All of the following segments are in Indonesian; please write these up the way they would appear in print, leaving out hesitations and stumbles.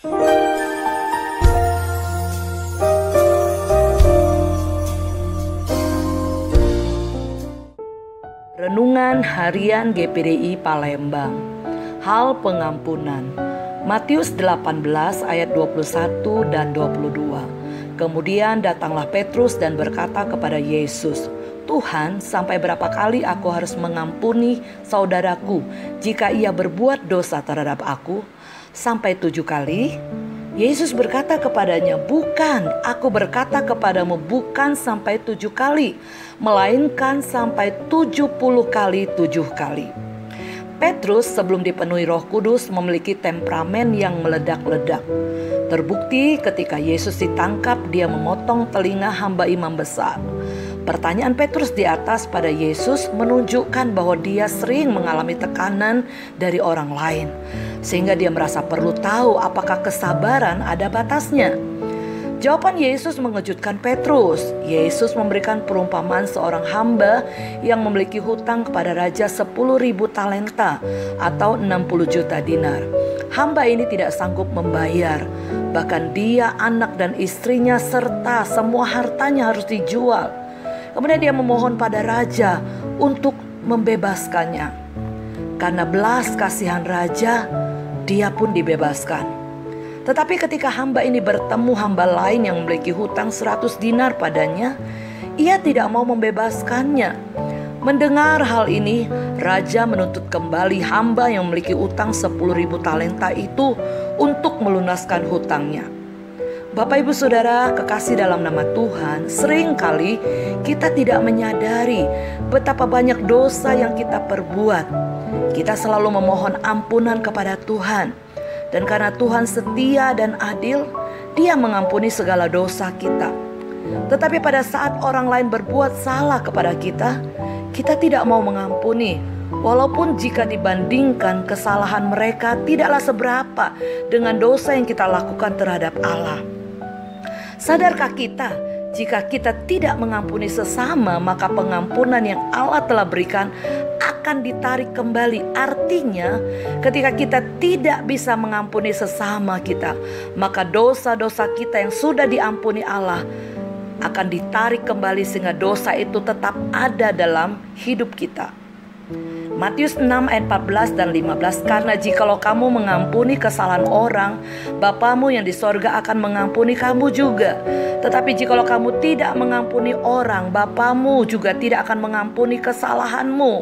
Renungan Harian GPDI Palembang. Hal pengampunan. Matius 18 ayat 21 dan 22. Kemudian datanglah Petrus dan berkata kepada Yesus, "Tuhan, sampai berapa kali aku harus mengampuni saudaraku jika ia berbuat dosa terhadap aku? Sampai 7 kali?" Yesus berkata kepadanya, "Bukan, aku berkata kepadamu bukan sampai 7 kali, melainkan sampai 70 kali 7 kali." Petrus sebelum dipenuhi Roh Kudus memiliki temperamen yang meledak-ledak. Terbukti ketika Yesus ditangkap, dia memotong telinga hamba imam besar. Pertanyaan Petrus di atas pada Yesus menunjukkan bahwa dia sering mengalami tekanan dari orang lain, sehingga dia merasa perlu tahu apakah kesabaran ada batasnya. Jawaban Yesus mengejutkan Petrus. Yesus memberikan perumpamaan seorang hamba yang memiliki hutang kepada raja 10.000 talenta atau 60 juta dinar. Hamba ini tidak sanggup membayar. Bahkan dia, anak dan istrinya serta semua hartanya harus dijual. Kemudian dia memohon pada raja untuk membebaskannya. Karena belas kasihan raja, dia pun dibebaskan. Tetapi ketika hamba ini bertemu hamba lain yang memiliki hutang 100 dinar padanya, ia tidak mau membebaskannya. Mendengar hal ini, raja menuntut kembali hamba yang memiliki hutang 10.000 talenta itu untuk melunaskan hutangnya. Bapak ibu saudara kekasih dalam nama Tuhan, seringkali kita tidak menyadari betapa banyak dosa yang kita perbuat. Kita selalu memohon ampunan kepada Tuhan. Dan karena Tuhan setia dan adil, Dia mengampuni segala dosa kita. Tetapi pada saat orang lain berbuat salah kepada kita, kita tidak mau mengampuni. Walaupun jika dibandingkan kesalahan mereka tidaklah seberapa dengan dosa yang kita lakukan terhadap Allah. Sadarkah kita, jika kita tidak mengampuni sesama, maka pengampunan yang Allah telah berikan akan ditarik kembali. Artinya, ketika kita tidak bisa mengampuni sesama kita, maka dosa-dosa kita yang sudah diampuni Allah akan ditarik kembali sehingga dosa itu tetap ada dalam hidup kita. Matius 6 ayat 14 dan 15, "Karena jikalau kamu mengampuni kesalahan orang, Bapamu yang di sorga akan mengampuni kamu juga. Tetapi jikalau kamu tidak mengampuni orang, Bapamu juga tidak akan mengampuni kesalahanmu."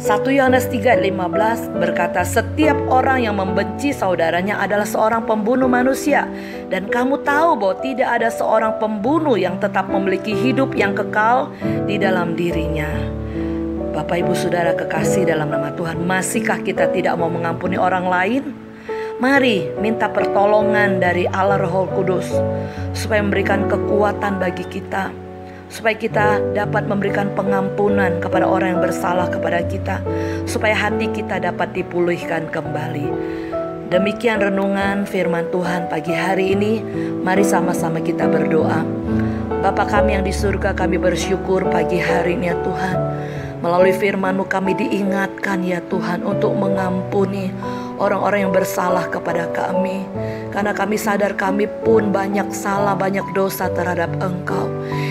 1 Yohanes 3 ayat 15 berkata, "Setiap orang yang membenci saudaranya adalah seorang pembunuh manusia. Dan kamu tahu bahwa tidak ada seorang pembunuh yang tetap memiliki hidup yang kekal di dalam dirinya." Bapak ibu saudara kekasih dalam nama Tuhan, masihkah kita tidak mau mengampuni orang lain? Mari minta pertolongan dari Allah Roh Kudus supaya memberikan kekuatan bagi kita, supaya kita dapat memberikan pengampunan kepada orang yang bersalah kepada kita, supaya hati kita dapat dipulihkan kembali. Demikian renungan firman Tuhan pagi hari ini. Mari sama-sama kita berdoa. Bapa kami yang di surga, kami bersyukur pagi hari ini ya Tuhan. Melalui firman-Mu kami diingatkan ya Tuhan untuk mengampuni orang-orang yang bersalah kepada kami. Karena kami sadar kami pun banyak salah, banyak dosa terhadap Engkau.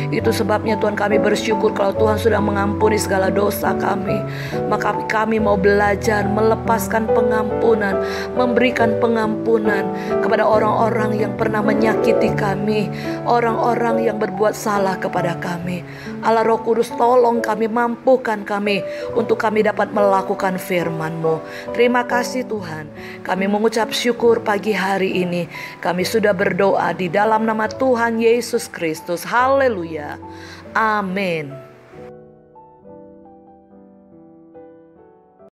Itu sebabnya Tuhan kami bersyukur kalau Tuhan sudah mengampuni segala dosa kami. Maka kami mau belajar melepaskan pengampunan, memberikan pengampunan kepada orang-orang yang pernah menyakiti kami, orang-orang yang berbuat salah kepada kami. Allah Roh Kudus, tolong kami, mampukan kami untuk kami dapat melakukan firman-Mu. Terima kasih Tuhan. Kami mengucap syukur pagi hari ini. Kami sudah berdoa di dalam nama Tuhan Yesus Kristus. Haleluya. Amin.